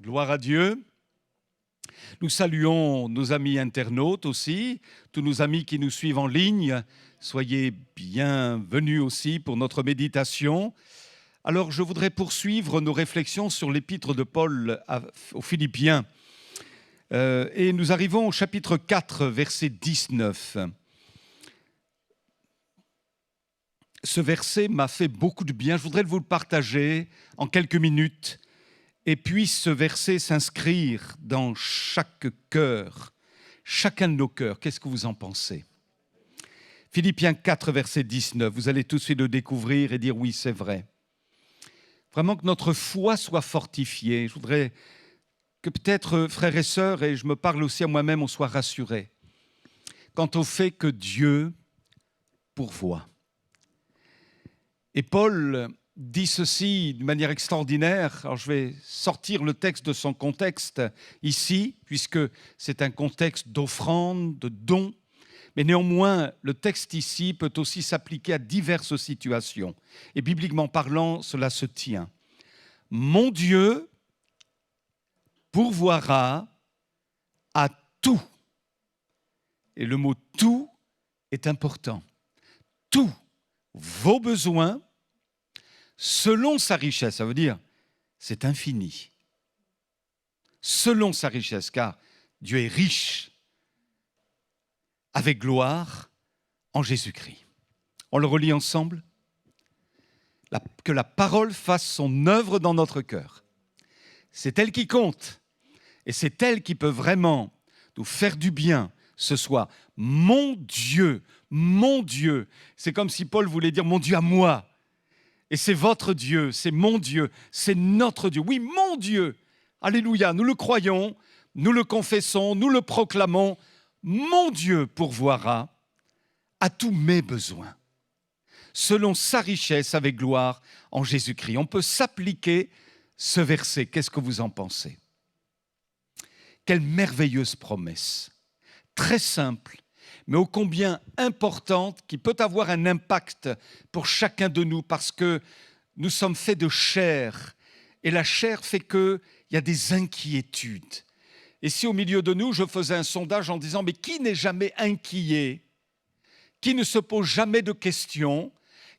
Gloire à Dieu. Nous saluons nos amis internautes aussi, tous nos amis qui nous suivent en ligne. Soyez bienvenus aussi pour notre méditation. Alors, je voudrais poursuivre nos réflexions sur l'épître de Paul aux Philippiens. Et nous arrivons au chapitre 4, verset 19. Ce verset m'a fait beaucoup de bien. Je voudrais vous le partager en quelques minutes. Et puis ce verset s'inscrire dans chaque cœur, chacun de nos cœurs. Qu'est-ce que vous en pensez ? Philippiens 4, verset 19. Vous allez tout de suite le découvrir et dire oui, c'est vrai. Vraiment que notre foi soit fortifiée. Je voudrais que peut-être, frères et sœurs, et je me parle aussi à moi-même, on soit rassurés quant au fait que Dieu pourvoit. Et Paul dit ceci d'une manière extraordinaire. Alors je vais sortir le texte de son contexte ici, puisque c'est un contexte d'offrande, de don. Mais néanmoins, le texte ici peut aussi s'appliquer à diverses situations. Et bibliquement parlant, cela se tient. Mon Dieu pourvoira à tout. Et le mot « tout » est important. Tous vos besoins, selon sa richesse, ça veut dire c'est infini. Selon sa richesse, car Dieu est riche avec gloire en Jésus-Christ. On le relit ensemble ? Que la parole fasse son œuvre dans notre cœur. C'est elle qui compte et c'est elle qui peut vraiment nous faire du bien ce soir. Mon Dieu, c'est comme si Paul voulait dire mon Dieu à moi. Et c'est votre Dieu, c'est mon Dieu, c'est notre Dieu. Oui, mon Dieu. Alléluia, nous le croyons, nous le confessons, nous le proclamons. Mon Dieu pourvoira à tous mes besoins, selon sa richesse avec gloire en Jésus-Christ. On peut s'appliquer ce verset. Qu'est-ce que vous en pensez ? Quelle merveilleuse promesse, très simple, mais ô combien importante, qui peut avoir un impact pour chacun de nous, parce que nous sommes faits de chair, et la chair fait qu'il y a des inquiétudes. Et si au milieu de nous, je faisais un sondage en disant « mais qui n'est jamais inquiet ? Qui ne se pose jamais de questions ?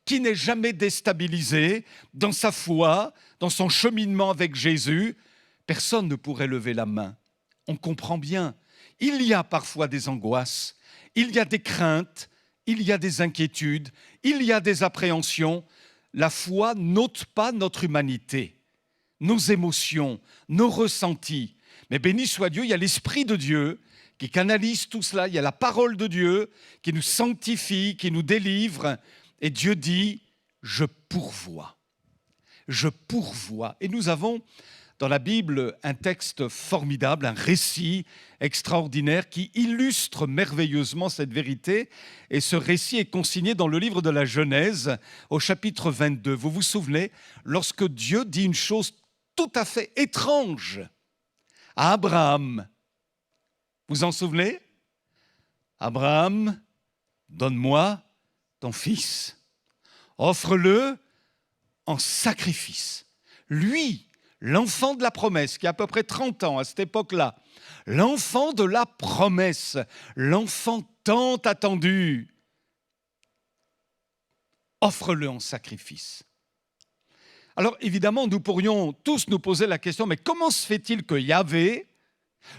Qui n'est jamais déstabilisé dans sa foi, dans son cheminement avec Jésus ?» Personne ne pourrait lever la main. On comprend bien. Il y a parfois des angoisses, il y a des craintes, il y a des inquiétudes, il y a des appréhensions. La foi n'ôte pas notre humanité, nos émotions, nos ressentis. Mais béni soit Dieu, il y a l'Esprit de Dieu qui canalise tout cela. Il y a la parole de Dieu qui nous sanctifie, qui nous délivre. Et Dieu dit, je pourvois. Je pourvois. Et nous avons dans la Bible un texte formidable, un récit extraordinaire qui illustre merveilleusement cette vérité. Et ce récit est consigné dans le livre de la Genèse au chapitre 22. Vous vous souvenez, lorsque Dieu dit une chose tout à fait étrange à Abraham. Vous en souvenez ? Abraham, donne-moi ton fils. Offre-le en sacrifice. Lui, l'enfant de la promesse, qui a à peu près 30 ans à cette époque-là, l'enfant de la promesse, l'enfant tant attendu, offre-le en sacrifice. Alors évidemment, nous pourrions tous nous poser la question, mais comment se fait-il que Yahvé,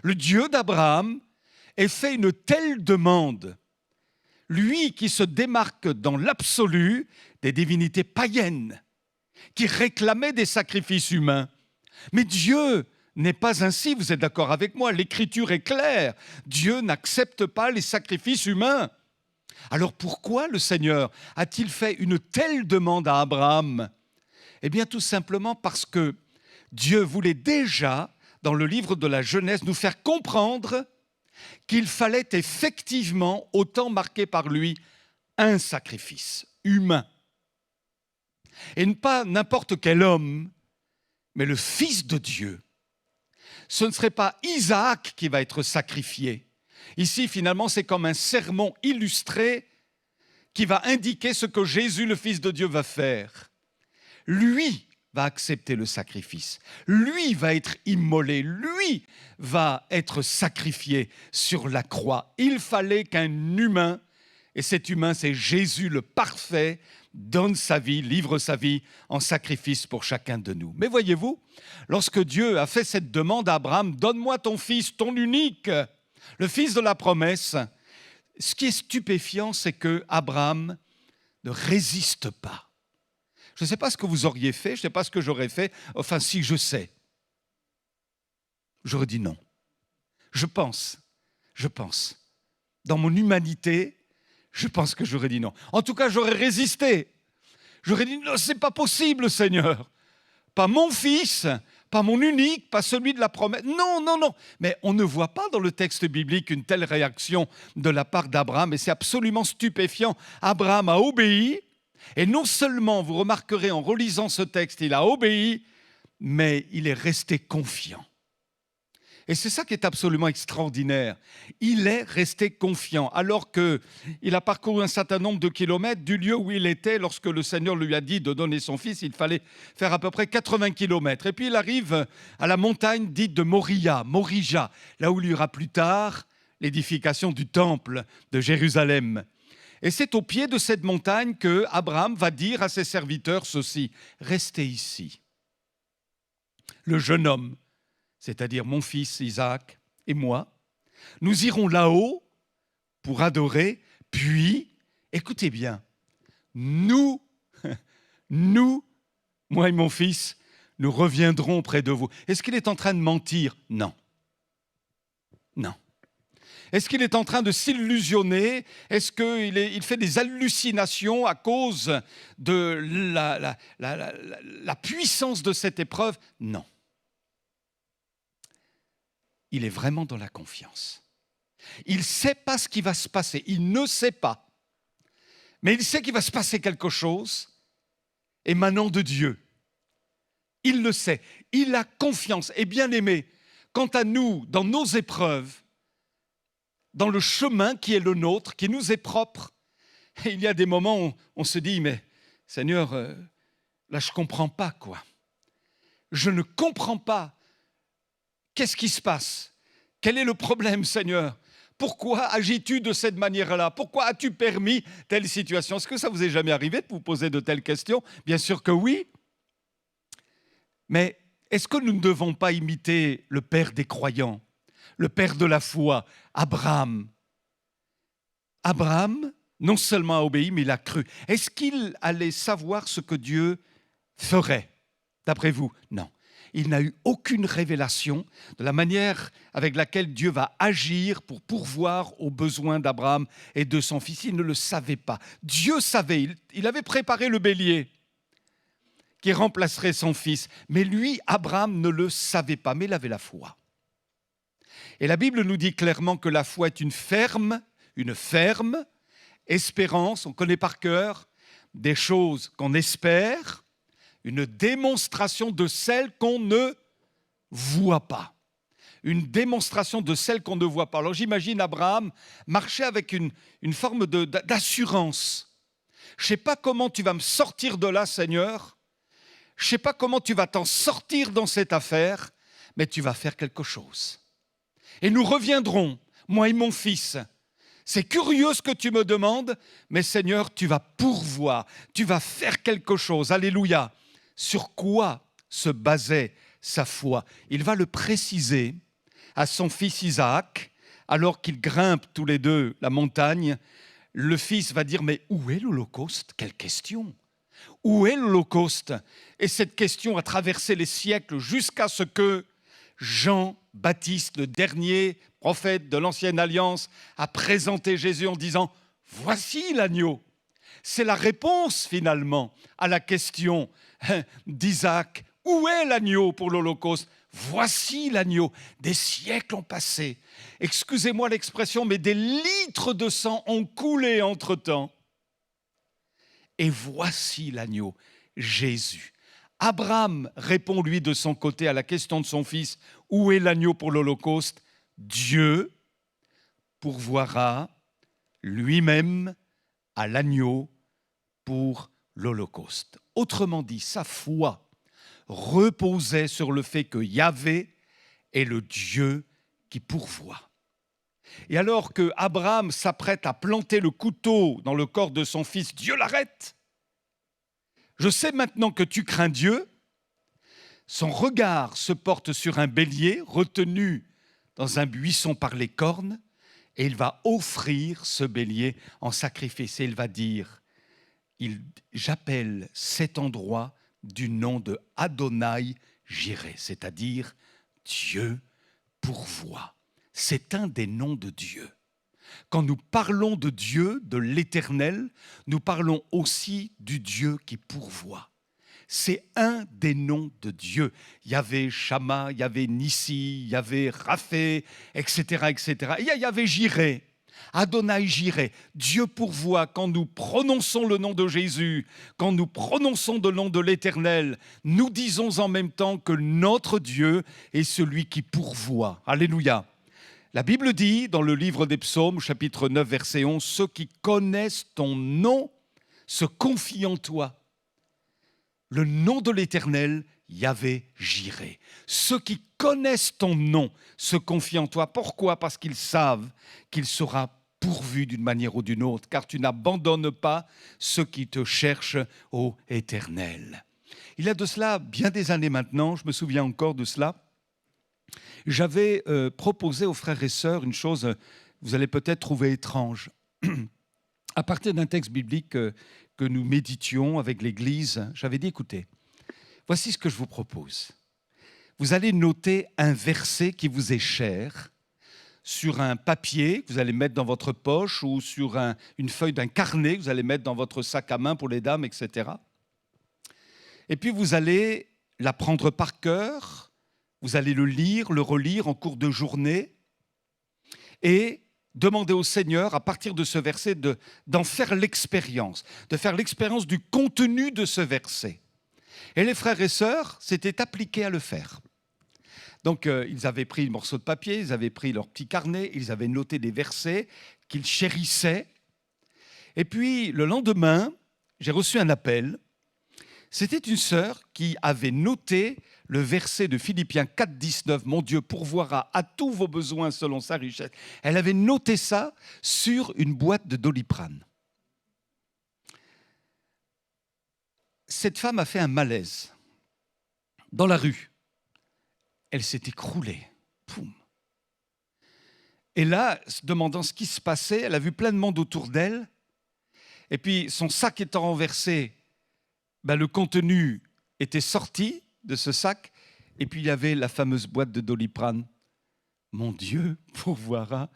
le Dieu d'Abraham, ait fait une telle demande ? Lui qui se démarque dans l'absolu des divinités païennes, qui réclamaient des sacrifices humains. Mais Dieu n'est pas ainsi, vous êtes d'accord avec moi, l'Écriture est claire. Dieu n'accepte pas les sacrifices humains. Alors pourquoi le Seigneur a-t-il fait une telle demande à Abraham ? Eh bien tout simplement parce que Dieu voulait déjà, dans le livre de la Genèse, nous faire comprendre qu'il fallait effectivement, au temps marqué par lui, un sacrifice humain. Et pas n'importe quel homme, mais le Fils de Dieu. Ce ne serait pas Isaac qui va être sacrifié. Ici, finalement, c'est comme un sermon illustré qui va indiquer ce que Jésus, le Fils de Dieu, va faire. Lui va accepter le sacrifice. Lui va être immolé, lui va être sacrifié sur la croix. Il fallait qu'un humain, et cet humain c'est Jésus le parfait, donne sa vie, livre sa vie en sacrifice pour chacun de nous. Mais voyez-vous, lorsque Dieu a fait cette demande à Abraham, « Donne-moi ton fils, ton unique, le fils de la promesse », ce qui est stupéfiant, c'est que Abraham ne résiste pas. Je ne sais pas ce que vous auriez fait, je ne sais pas ce que j'aurais fait, enfin si je sais. J'aurais dit non. Je pense, dans mon humanité, je pense que j'aurais dit non. En tout cas, j'aurais résisté. J'aurais dit non, c'est pas possible, Seigneur. Pas mon fils, pas mon unique, pas celui de la promesse. Non, non, non. Mais on ne voit pas dans le texte biblique une telle réaction de la part d'Abraham et c'est absolument stupéfiant. Abraham a obéi et non seulement, vous remarquerez en relisant ce texte, il a obéi, mais il est resté confiant. Et c'est ça qui est absolument extraordinaire. Il est resté confiant, alors qu'il a parcouru un certain nombre de kilomètres du lieu où il était. Lorsque le Seigneur lui a dit de donner son fils, il fallait faire à peu près 80 kilomètres. Et puis il arrive à la montagne dite de Morija, là où il y aura plus tard l'édification du temple de Jérusalem. Et c'est au pied de cette montagne que Abraham va dire à ses serviteurs ceci: « Restez ici. » Le jeune homme, c'est-à-dire mon fils Isaac et moi, nous irons là-haut pour adorer, puis, écoutez bien, nous, moi et mon fils, nous reviendrons près de vous. Est-ce qu'il est en train de mentir? Non. Non. Est-ce qu'il est en train de s'illusionner? Est-ce qu'il fait des hallucinations à cause de la puissance de cette épreuve? Non. Il est vraiment dans la confiance. Il ne sait pas ce qui va se passer. Il ne sait pas. Mais il sait qu'il va se passer quelque chose émanant de Dieu. Il le sait. Il a confiance. Et bien aimé, quant à nous, dans nos épreuves, dans le chemin qui est le nôtre, qui nous est propre, il y a des moments où on se dit, mais Seigneur, là je ne comprends pas quoi. Je ne comprends pas. Qu'est-ce qui se passe? Quel est le problème, Seigneur? Pourquoi agis-tu de cette manière-là? Pourquoi as-tu permis telle situation? Est-ce que ça vous est jamais arrivé de vous poser de telles questions? Bien sûr que oui. Mais est-ce que nous ne devons pas imiter le père des croyants, le père de la foi, Abraham? Abraham, non seulement a obéi, mais il a cru. Est-ce qu'il allait savoir ce que Dieu ferait? D'après vous, non. Il n'a eu aucune révélation de la manière avec laquelle Dieu va agir pour pourvoir aux besoins d'Abraham et de son fils. Il ne le savait pas. Dieu savait, il avait préparé le bélier qui remplacerait son fils. Mais lui, Abraham, ne le savait pas, mais il avait la foi. Et la Bible nous dit clairement que la foi est une ferme espérance, on connaît par cœur, des choses qu'on espère, une démonstration de celles qu'on ne voit pas. Une démonstration de celles qu'on ne voit pas. Alors j'imagine Abraham marcher avec une forme d'assurance. Je ne sais pas comment tu vas me sortir de là, Seigneur. Je ne sais pas comment tu vas t'en sortir dans cette affaire, mais tu vas faire quelque chose. Et nous reviendrons, moi et mon fils. C'est curieux ce que tu me demandes, mais Seigneur, tu vas pourvoir, tu vas faire quelque chose. Alléluia. Sur quoi se basait sa foi? Il va le préciser à son fils Isaac, alors qu'ils grimpent tous les deux la montagne. Le fils va dire, mais où est l'Holocauste? Quelle question! Où est l'Holocauste? Et cette question a traversé les siècles jusqu'à ce que Jean-Baptiste, le dernier prophète de l'Ancienne Alliance, a présenté Jésus en disant « Voici l'agneau ». C'est la réponse finalement à la question d'Isaac. Où est l'agneau pour l'Holocauste? Voici l'agneau. Des siècles ont passé. Excusez-moi l'expression, mais des litres de sang ont coulé entre-temps. Et voici l'agneau, Jésus. Abraham répond lui de son côté à la question de son fils, où est l'agneau pour l'Holocauste? Dieu pourvoira lui-même à l'agneau pour l'Holocauste. Autrement dit, sa foi reposait sur le fait que Yahvé est le Dieu qui pourvoit. Et alors que Abraham s'apprête à planter le couteau dans le corps de son fils, Dieu l'arrête. Je sais maintenant que tu crains Dieu. Son regard se porte sur un bélier retenu dans un buisson par les cornes et il va offrir ce bélier en sacrifice. Et il va dire, j'appelle cet endroit du nom de Adonai Jireh, c'est-à-dire Dieu pourvoit. C'est un des noms de Dieu. Quand nous parlons de Dieu, de l'Éternel, nous parlons aussi du Dieu qui pourvoit. C'est un des noms de Dieu. Il y avait Shama, il y avait Nissi, il y avait Raphé, etc., etc. Et il y avait Jireh, Adonai Jireh. Dieu pourvoit. Quand nous prononçons le nom de Jésus, quand nous prononçons le nom de l'Éternel, nous disons en même temps que notre Dieu est celui qui pourvoit. Alléluia. La Bible dit dans le livre des Psaumes, chapitre 9, verset 11, « Ceux qui connaissent ton nom se confient en toi. » Le nom de l'Éternel, Yahvé Jireh. Ceux qui connaissent ton nom se confient en toi. Pourquoi ? Parce qu'ils savent qu'il sera pourvu d'une manière ou d'une autre, car tu n'abandonnes pas ceux qui te cherchent, ô Éternel. Il y a de cela bien des années maintenant, je me souviens encore de cela, j'avais proposé aux frères et sœurs une chose, vous allez peut-être trouver étrange. À partir d'un texte biblique que nous méditions avec l'Église, j'avais dit, écoutez, voici ce que je vous propose. Vous allez noter un verset qui vous est cher sur un papier que vous allez mettre dans votre poche ou sur une feuille d'un carnet que vous allez mettre dans votre sac à main pour les dames, etc. Et puis vous allez l'apprendre par cœur, vous allez le lire, le relire en cours de journée et demander au Seigneur, à partir de ce verset, d'en faire l'expérience, de faire l'expérience du contenu de ce verset. Et les frères et sœurs s'étaient appliqués à le faire. Donc, ils avaient pris un morceau de papier, ils avaient pris leur petit carnet, ils avaient noté des versets qu'ils chérissaient. Et puis, le lendemain, j'ai reçu un appel. C'était une sœur qui avait noté le verset de Philippiens 4, 19, « Mon Dieu pourvoira à tous vos besoins selon sa richesse ». Elle avait noté ça sur une boîte de Doliprane. Cette femme a fait un malaise dans la rue. Elle s'est écroulée. Poum. Et là, se demandant ce qui se passait, elle a vu plein de monde autour d'elle. Et puis, son sac étant renversé, le contenu était sorti de ce sac. Et puis, il y avait la fameuse boîte de Doliprane. « Mon Dieu pourvoira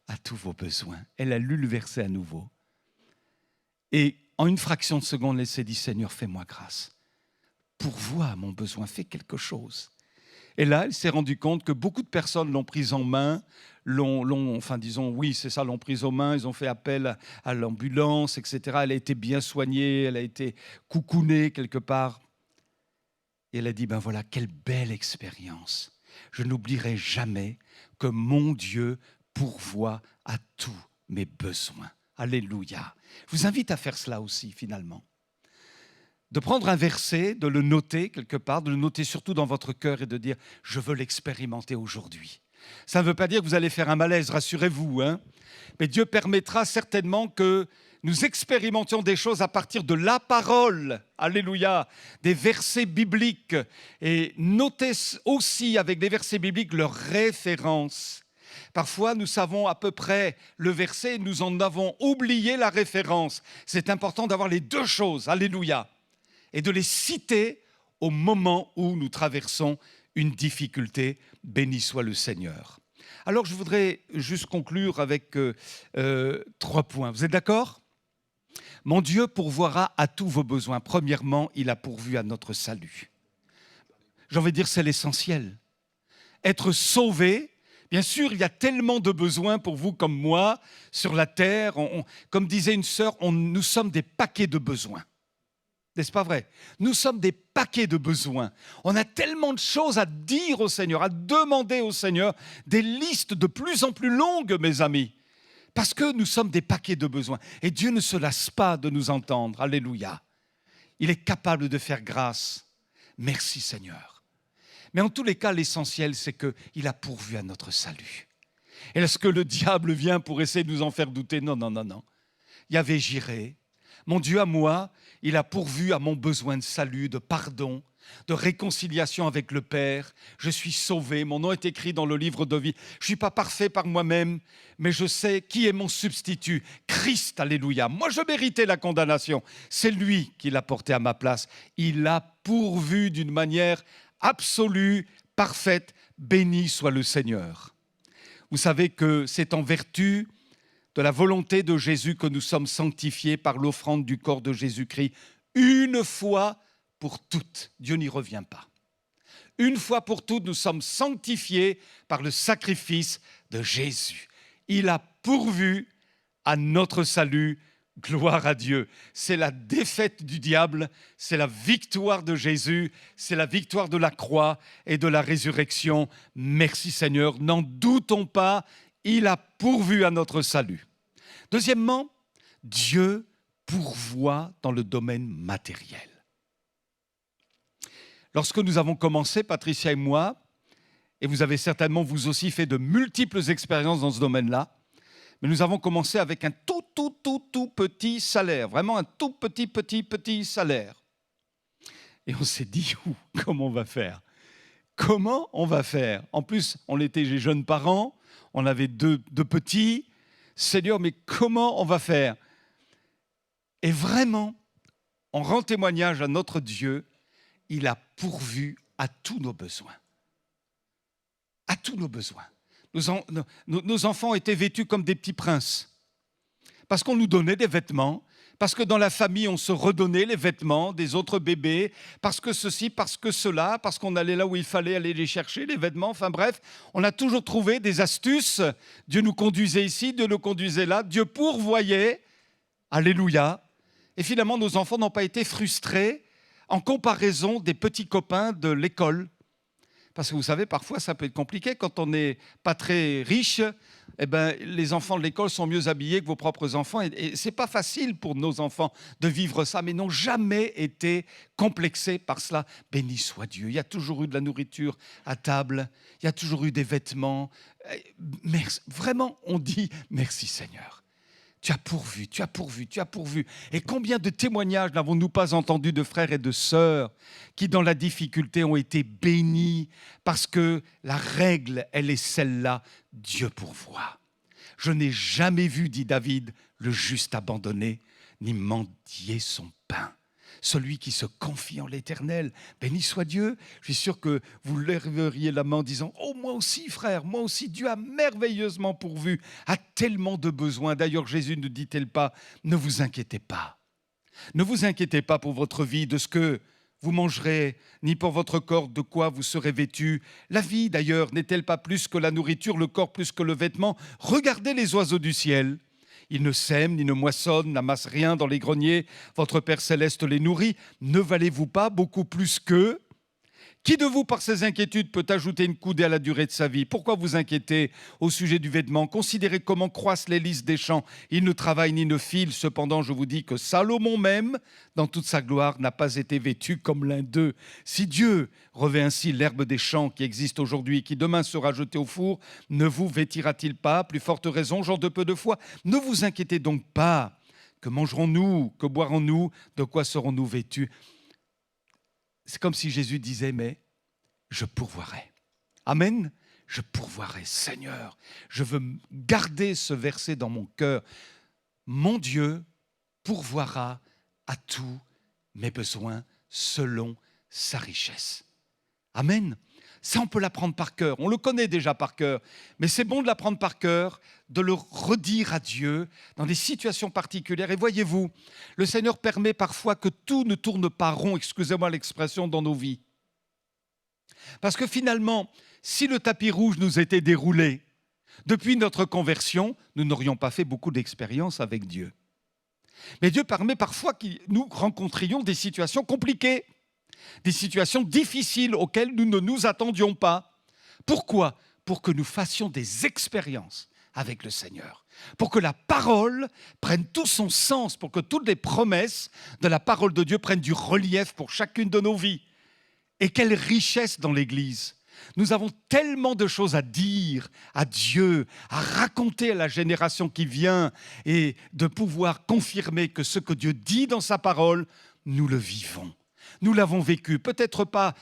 à tous vos besoins ». Elle a lu le verset à nouveau. Et en une fraction de seconde, elle s'est dit, « Seigneur, fais-moi grâce. Pourvois à mon besoin, fais quelque chose. » Et là, elle s'est rendue compte que beaucoup de personnes l'ont prise en main, l'ont prise en main, ils ont fait appel à l'ambulance, etc. Elle a été bien soignée, elle a été coucounée quelque part. Et elle a dit, voilà, quelle belle expérience. Je n'oublierai jamais que mon Dieu pourvoit à tous mes besoins. Alléluia. Je vous invite à faire cela aussi, finalement. De prendre un verset, de le noter quelque part, de le noter surtout dans votre cœur et de dire « je veux l'expérimenter aujourd'hui ». Ça ne veut pas dire que vous allez faire un malaise, rassurez-vous, mais Dieu permettra certainement que nous expérimentions des choses à partir de la parole, alléluia, des versets bibliques, et notez aussi avec des versets bibliques leurs références. Parfois, nous savons à peu près le verset, nous en avons oublié la référence. C'est important d'avoir les deux choses, alléluia, et de les citer au moment où nous traversons une difficulté. Béni soit le Seigneur. Alors, je voudrais juste conclure avec 3 points. Vous êtes d'accord ? Mon Dieu pourvoira à tous vos besoins. Premièrement, il a pourvu à notre salut. J'ai envie de dire, c'est l'essentiel. Être sauvé, bien sûr, il y a tellement de besoins pour vous comme moi sur la terre. Comme disait une sœur, nous sommes des paquets de besoins. N'est-ce pas vrai ? Nous sommes des paquets de besoins. On a tellement de choses à dire au Seigneur, à demander au Seigneur, des listes de plus en plus longues, mes amis, parce que nous sommes des paquets de besoins. Et Dieu ne se lasse pas de nous entendre. Alléluia. Il est capable de faire grâce. Merci Seigneur. Mais en tous les cas, l'essentiel, c'est qu'il a pourvu à notre salut. Et est-ce que le diable vient pour essayer de nous en faire douter? Non, non, non, non. Yahvé Jireh, mon Dieu à moi, il a pourvu à mon besoin de salut, de pardon, de réconciliation avec le Père. Je suis sauvé, mon nom est écrit dans le livre de vie. Je ne suis pas parfait par moi-même, mais je sais qui est mon substitut. Christ, alléluia. Moi, je méritais la condamnation. C'est lui qui l'a porté à ma place. Il a pourvu d'une manière absolue, parfaite. Béni soit le Seigneur. Vous savez que c'est en vertu de la volonté de Jésus que nous sommes sanctifiés par l'offrande du corps de Jésus-Christ une fois pour toutes. Dieu n'y revient pas. Une fois pour toutes, nous sommes sanctifiés par le sacrifice de Jésus. Il a pourvu à notre salut. Gloire à Dieu. C'est la défaite du diable, c'est la victoire de Jésus, c'est la victoire de la croix et de la résurrection. Merci Seigneur. N'en doutons pas, il a pourvu à notre salut. Deuxièmement, Dieu pourvoit dans le domaine matériel. Lorsque nous avons commencé, Patricia et moi, et vous avez certainement vous aussi fait de multiples expériences dans ce domaine-là, mais nous avons commencé avec un tout petit salaire, vraiment un tout petit salaire. Et on s'est dit, comment on va faire? Comment on va faire? En plus, on était des jeunes parents, on avait deux petits. Seigneur, mais comment on va faire? Et vraiment, on rend témoignage à notre Dieu, il a pourvu à tous nos besoins. À tous nos besoins. Nos enfants étaient vêtus comme des petits princes. Parce qu'on nous donnait des vêtements, parce que dans la famille, on se redonnait les vêtements des autres bébés, parce que ceci, parce que cela, parce qu'on allait là où il fallait aller les chercher, les vêtements. Enfin bref, on a toujours trouvé des astuces. Dieu nous conduisait ici, Dieu nous conduisait là. Dieu pourvoyait. Alléluia. Et finalement, nos enfants n'ont pas été frustrés en comparaison des petits copains de l'école. Parce que vous savez, parfois, ça peut être compliqué. Quand on n'est pas très riche, eh ben, les enfants de l'école sont mieux habillés que vos propres enfants. Et ce n'est pas facile pour nos enfants de vivre ça, mais n'ont jamais été complexés par cela. Béni soit Dieu. Il y a toujours eu de la nourriture à table. Il y a toujours eu des vêtements. Merci. Vraiment, on dit merci Seigneur. Tu as pourvu, tu as pourvu, tu as pourvu. Et combien de témoignages n'avons-nous pas entendus de frères et de sœurs qui, dans la difficulté, ont été bénis parce que la règle, elle est celle-là, Dieu pourvoit. Je n'ai jamais vu, dit David, le juste abandonné, ni mendier son pain. Celui qui se confie en l'Éternel, béni soit Dieu. Je suis sûr que vous lèveriez la main en disant « Oh, moi aussi, frère, moi aussi, Dieu a merveilleusement pourvu, a tellement de besoins. » D'ailleurs, Jésus ne dit-il pas « Ne vous inquiétez pas. Ne vous inquiétez pas pour votre vie, de ce que vous mangerez, ni pour votre corps, de quoi vous serez vêtus. La vie, d'ailleurs, n'est-elle pas plus que la nourriture, le corps plus que le vêtement? Regardez les oiseaux du ciel. Ils ne sèment, ni ne moissonnent, n'amassent rien dans les greniers. Votre Père Céleste les nourrit. Ne valez-vous pas beaucoup plus qu'eux? Qui de vous, par ses inquiétudes, peut ajouter une coudée à la durée de sa vie? Pourquoi vous inquiétez au sujet du vêtement? Considérez comment croissent les lys des champs. Ils ne travaillent ni ne filent. Cependant, je vous dis que Salomon même, dans toute sa gloire, n'a pas été vêtu comme l'un d'eux. Si Dieu revêt ainsi l'herbe des champs qui existe aujourd'hui et qui demain sera jetée au four, ne vous vêtira-t-il pas? Plus forte raison, gens de peu de foi. Ne vous inquiétez donc pas. Que mangerons-nous? Que boirons-nous? De quoi serons-nous vêtus? C'est comme si Jésus disait, mais je pourvoirai. Amen. Je pourvoirai, Seigneur. Je veux garder ce verset dans mon cœur. Mon Dieu pourvoira à tous mes besoins selon sa richesse. Amen. Ça, on peut l'apprendre par cœur. On le connaît déjà par cœur. Mais c'est bon de l'apprendre par cœur, de le redire à Dieu dans des situations particulières. Et voyez-vous, le Seigneur permet parfois que tout ne tourne pas rond, excusez-moi l'expression, dans nos vies. Parce que finalement, si le tapis rouge nous était déroulé, depuis notre conversion, nous n'aurions pas fait beaucoup d'expériences avec Dieu. Mais Dieu permet parfois que nous rencontrions des situations compliquées, des situations difficiles auxquelles nous ne nous attendions pas. Pourquoi? Pour que nous fassions des expériences avec le Seigneur, pour que la parole prenne tout son sens, pour que toutes les promesses de la parole de Dieu prennent du relief pour chacune de nos vies. Et quelle richesse dans l'Église! Nous avons tellement de choses à dire à Dieu, à raconter à la génération qui vient et de pouvoir confirmer que ce que Dieu dit dans sa parole, nous le vivons. Nous l'avons vécu, peut-être pas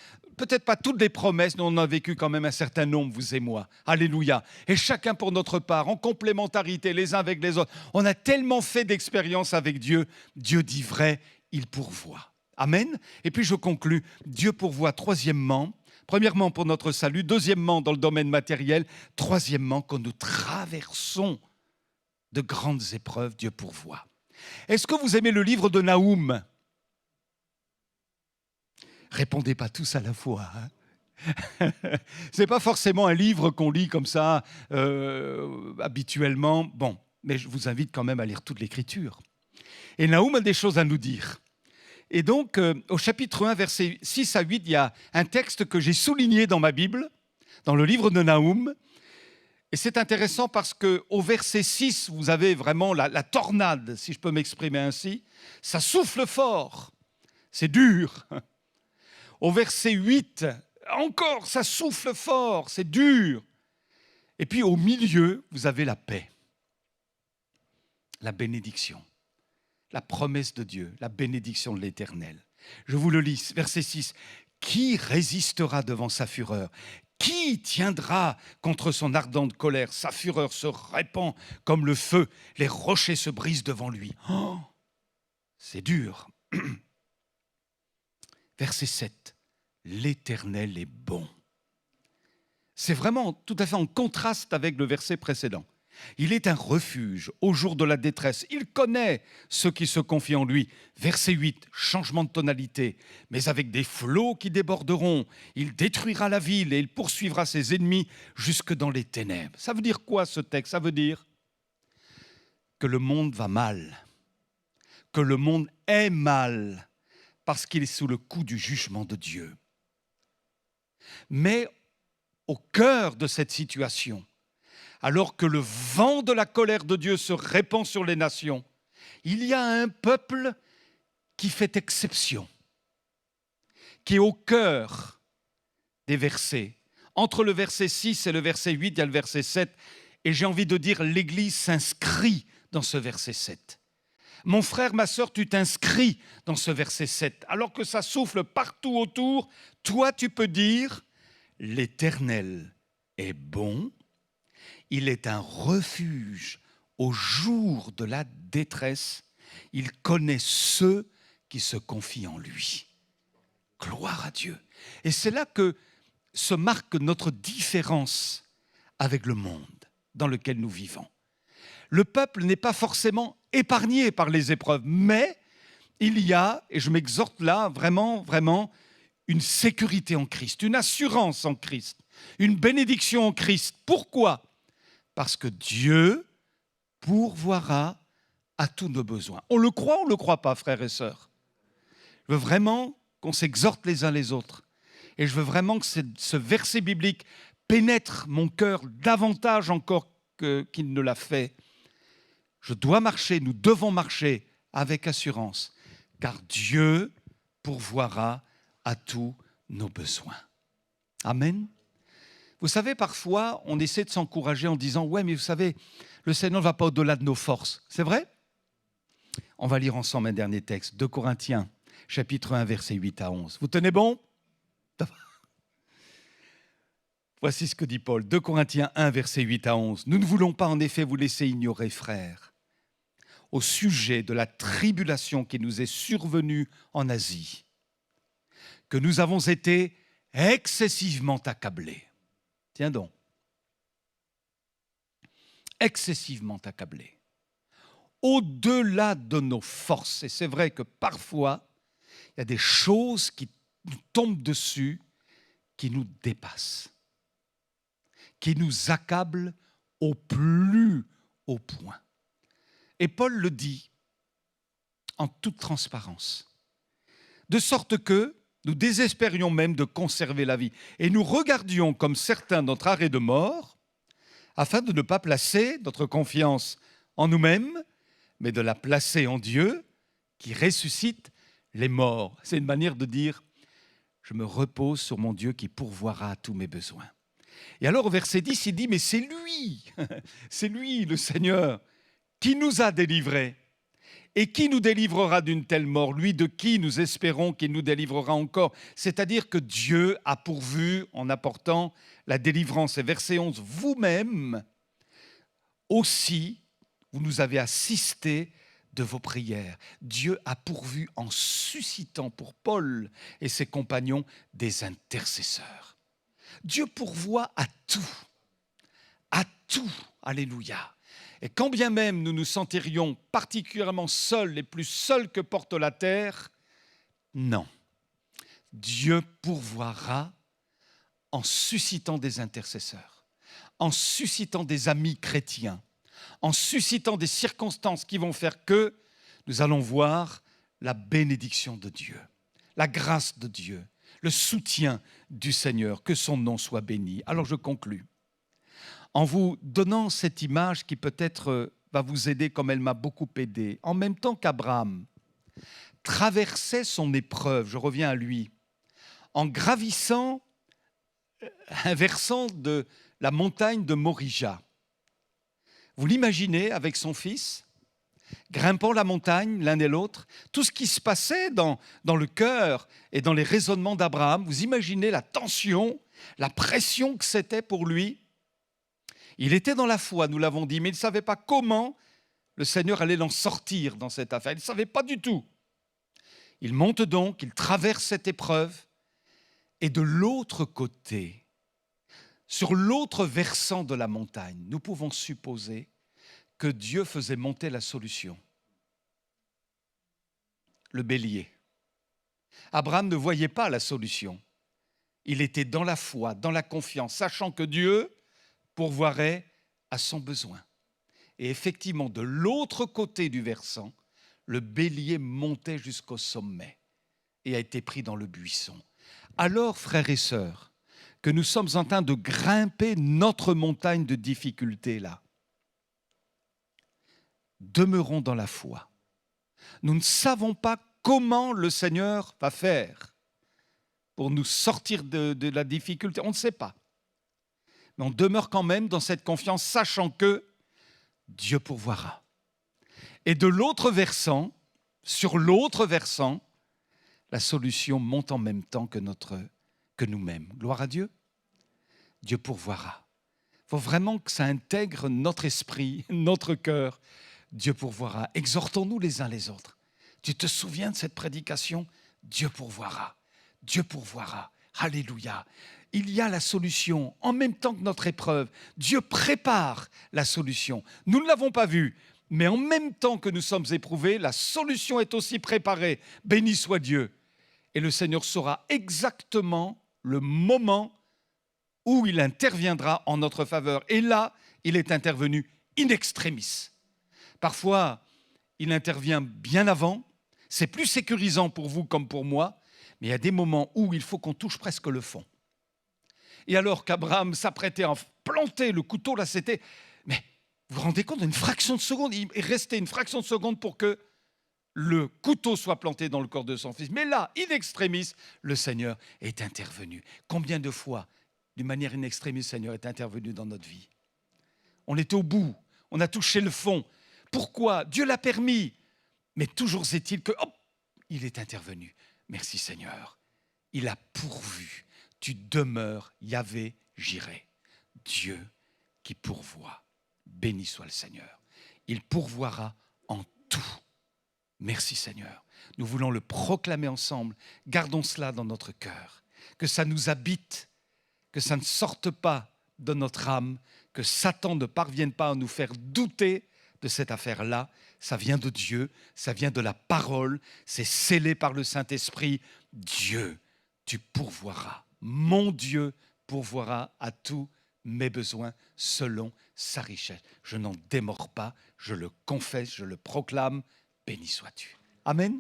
toutes les promesses, mais on en a vécu quand même un certain nombre, vous et moi. Alléluia. Et chacun pour notre part, en complémentarité les uns avec les autres. On a tellement fait d'expériences avec Dieu. Dieu dit vrai, il pourvoit. Amen. Et puis je conclus, Dieu pourvoit troisièmement. Premièrement, pour notre salut. Deuxièmement, dans le domaine matériel. Troisièmement, quand nous traversons de grandes épreuves, Dieu pourvoit. Est-ce que vous aimez le livre de Naoum? Répondez pas tous à la fois. Ce n'est pas forcément un livre qu'on lit comme ça habituellement. Bon, mais je vous invite quand même à lire toute l'Écriture. Et Naoum a des choses à nous dire. Et donc, au chapitre 1, versets 6 à 8, il y a un texte que j'ai souligné dans ma Bible, dans le livre de Naoum. Et c'est intéressant parce qu'au verset 6, vous avez vraiment la tornade, si je peux m'exprimer ainsi. Ça souffle fort, c'est dur. Au verset 8, encore, ça souffle fort, c'est dur. Et puis au milieu, vous avez la paix, la bénédiction. La promesse de Dieu, la bénédiction de l'Éternel. Je vous le lis, verset 6. Qui résistera devant sa fureur? Qui tiendra contre son ardente colère? Sa fureur se répand comme le feu, les rochers se brisent devant lui. Oh, c'est dur. Verset 7. L'Éternel est bon. C'est vraiment tout à fait en contraste avec le verset précédent. Il est un refuge au jour de la détresse. Il connaît ceux qui se confient en lui. Verset 8, changement de tonalité. Mais avec des flots qui déborderont, il détruira la ville et il poursuivra ses ennemis jusque dans les ténèbres. Ça veut dire quoi ce texte? Ça veut dire que le monde va mal, que le monde est mal, parce qu'il est sous le coup du jugement de Dieu. Mais au cœur de cette situation, alors que le vent de la colère de Dieu se répand sur les nations, il y a un peuple qui fait exception, qui est au cœur des versets. Entre le verset 6 et le verset 8, il y a le verset 7, et j'ai envie de dire, l'Église s'inscrit dans ce verset 7. Mon frère, ma sœur, tu t'inscris dans ce verset 7. Alors que ça souffle partout autour, toi tu peux dire, l'Éternel est bon, il est un refuge au jour de la détresse. Il connaît ceux qui se confient en lui. Gloire à Dieu. Et c'est là que se marque notre différence avec le monde dans lequel nous vivons. Le peuple n'est pas forcément épargné par les épreuves, mais il y a, et je m'exhorte là, vraiment, une sécurité en Christ, une assurance en Christ, une bénédiction en Christ. Pourquoi ? Parce que Dieu pourvoira à tous nos besoins. On le croit ou on ne le croit pas, frères et sœurs? Je veux vraiment qu'on s'exhorte les uns les autres. Et je veux vraiment que ce verset biblique pénètre mon cœur davantage encore qu'il ne l'a fait. Je dois marcher, nous devons marcher avec assurance, car Dieu pourvoira à tous nos besoins. Amen. Vous savez, parfois, on essaie de s'encourager en disant « Ouais, mais vous savez, le Seigneur ne va pas au-delà de nos forces. » C'est vrai? On va lire ensemble un dernier texte, 2 Corinthiens, chapitre 1, versets 8 à 11. Vous tenez bon? Voici ce que dit Paul, 2 Corinthiens 1, versets 8 à 11. « Nous ne voulons pas en effet vous laisser ignorer, frères, au sujet de la tribulation qui nous est survenue en Asie, que nous avons été excessivement accablés. » Tiens donc, excessivement accablés, au-delà de nos forces. Et c'est vrai que parfois, il y a des choses qui nous tombent dessus, qui nous dépassent, qui nous accablent au plus haut point. Et Paul le dit en toute transparence, de sorte que nous désespérions même de conserver la vie. Et nous regardions comme certains notre arrêt de mort, afin de ne pas placer notre confiance en nous-mêmes, mais de la placer en Dieu, qui ressuscite les morts. C'est une manière de dire, je me repose sur mon Dieu qui pourvoira à tous mes besoins. Et alors au verset 10, il dit, mais c'est lui le Seigneur qui nous a délivrés. Et qui nous délivrera d'une telle mort? Lui de qui nous espérons qu'il nous délivrera encore? C'est-à-dire que Dieu a pourvu en apportant la délivrance. Et verset 11, vous-même aussi, vous nous avez assisté de vos prières. Dieu a pourvu en suscitant pour Paul et ses compagnons des intercesseurs. Dieu pourvoit à tout, alléluia. Et quand bien même nous nous sentirions particulièrement seuls, les plus seuls que porte la terre, non. Dieu pourvoira en suscitant des intercesseurs, en suscitant des amis chrétiens, en suscitant des circonstances qui vont faire que nous allons voir la bénédiction de Dieu, la grâce de Dieu, le soutien du Seigneur, que son nom soit béni. Alors je conclus. En vous donnant cette image qui peut-être va vous aider comme elle m'a beaucoup aidé, en même temps qu'Abraham traversait son épreuve, je reviens à lui, en gravissant un versant de la montagne de Morija. Vous l'imaginez avec son fils, grimpant la montagne l'un et l'autre, tout ce qui se passait dans le cœur et dans les raisonnements d'Abraham, vous imaginez la tension, la pression que c'était pour lui. Il était dans la foi, nous l'avons dit, mais il ne savait pas comment le Seigneur allait l'en sortir dans cette affaire. Il ne savait pas du tout. Il monte donc, il traverse cette épreuve, et de l'autre côté, sur l'autre versant de la montagne, nous pouvons supposer que Dieu faisait monter la solution. Le bélier. Abraham ne voyait pas la solution. Il était dans la foi, dans la confiance, sachant que Dieu pourvoirait à son besoin. Et effectivement, de l'autre côté du versant, le bélier montait jusqu'au sommet et a été pris dans le buisson. Alors, frères et sœurs, que nous sommes en train de grimper notre montagne de difficultés là, demeurons dans la foi. Nous ne savons pas comment le Seigneur va faire pour nous sortir de la difficulté. On ne sait pas. Mais on demeure quand même dans cette confiance, sachant que Dieu pourvoira. Et de l'autre versant, sur l'autre versant, la solution monte en même temps que nous-mêmes. Gloire à Dieu. Dieu pourvoira. Il faut vraiment que ça intègre notre esprit, notre cœur. Dieu pourvoira. Exhortons-nous les uns les autres. Tu te souviens de cette prédication? Dieu pourvoira. Dieu pourvoira. Alléluia. Il y a la solution en même temps que notre épreuve. Dieu prépare la solution. Nous ne l'avons pas vue, mais en même temps que nous sommes éprouvés, la solution est aussi préparée. Béni soit Dieu. Et le Seigneur saura exactement le moment où il interviendra en notre faveur. Et là, il est intervenu in extremis. Parfois, il intervient bien avant. C'est plus sécurisant pour vous comme pour moi. Mais il y a des moments où il faut qu'on touche presque le fond. Et alors qu'Abraham s'apprêtait à planter le couteau, là, c'était... Mais vous vous rendez compte d'une fraction de seconde? Il restait une fraction de seconde pour que le couteau soit planté dans le corps de son fils. Mais là, in extremis, le Seigneur est intervenu. Combien de fois, d'une manière in extremis, le Seigneur est intervenu dans notre vie? On est au bout, on a touché le fond. Pourquoi? Dieu l'a permis. Mais toujours est-il que, hop, il est intervenu. Merci Seigneur. Il a pourvu. Tu demeures, Yahvé, Jireh. Dieu qui pourvoit. Béni soit le Seigneur. Il pourvoira en tout. Merci Seigneur. Nous voulons le proclamer ensemble. Gardons cela dans notre cœur. Que ça nous habite, que ça ne sorte pas de notre âme, que Satan ne parvienne pas à nous faire douter de cette affaire-là. Ça vient de Dieu, ça vient de la parole, c'est scellé par le Saint-Esprit. Dieu, tu pourvoiras. Mon Dieu pourvoira à tous mes besoins selon sa richesse. Je n'en démords pas, je le confesse, je le proclame. Béni sois-tu. Amen.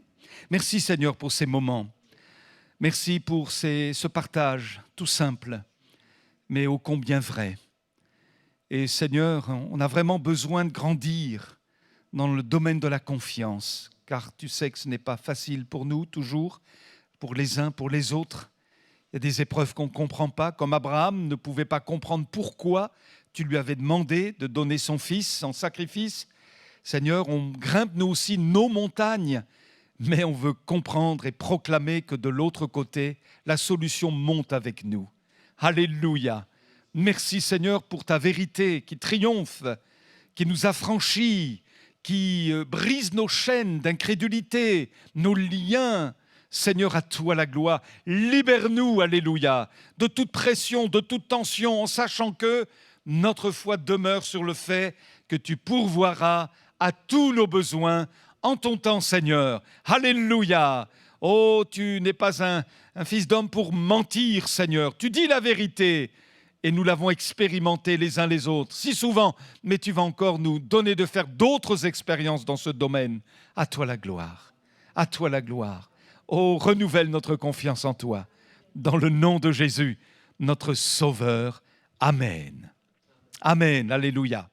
Merci Seigneur pour ces moments. Merci pour ce partage tout simple, mais ô combien vrai. Et Seigneur, on a vraiment besoin de grandir dans le domaine de la confiance, car tu sais que ce n'est pas facile pour nous toujours, pour les uns, pour les autres. Il y a des épreuves qu'on ne comprend pas, comme Abraham ne pouvait pas comprendre pourquoi tu lui avais demandé de donner son fils en sacrifice. Seigneur, on grimpe nous aussi nos montagnes, mais on veut comprendre et proclamer que de l'autre côté, la solution monte avec nous. Alléluia. Merci Seigneur pour ta vérité qui triomphe, qui nous affranchit, qui brise nos chaînes d'incrédulité, nos liens. Seigneur, à toi la gloire. Libère-nous, alléluia, de toute pression, de toute tension, en sachant que notre foi demeure sur le fait que tu pourvoiras à tous nos besoins en ton temps, Seigneur. Alléluia. Oh, tu n'es pas un fils d'homme pour mentir, Seigneur. Tu dis la vérité. Et nous l'avons expérimenté les uns les autres, si souvent, mais tu vas encore nous donner de faire d'autres expériences dans ce domaine. À toi la gloire. À toi la gloire. Oh, renouvelle notre confiance en toi. Dans le nom de Jésus, notre Sauveur. Amen. Amen. Alléluia.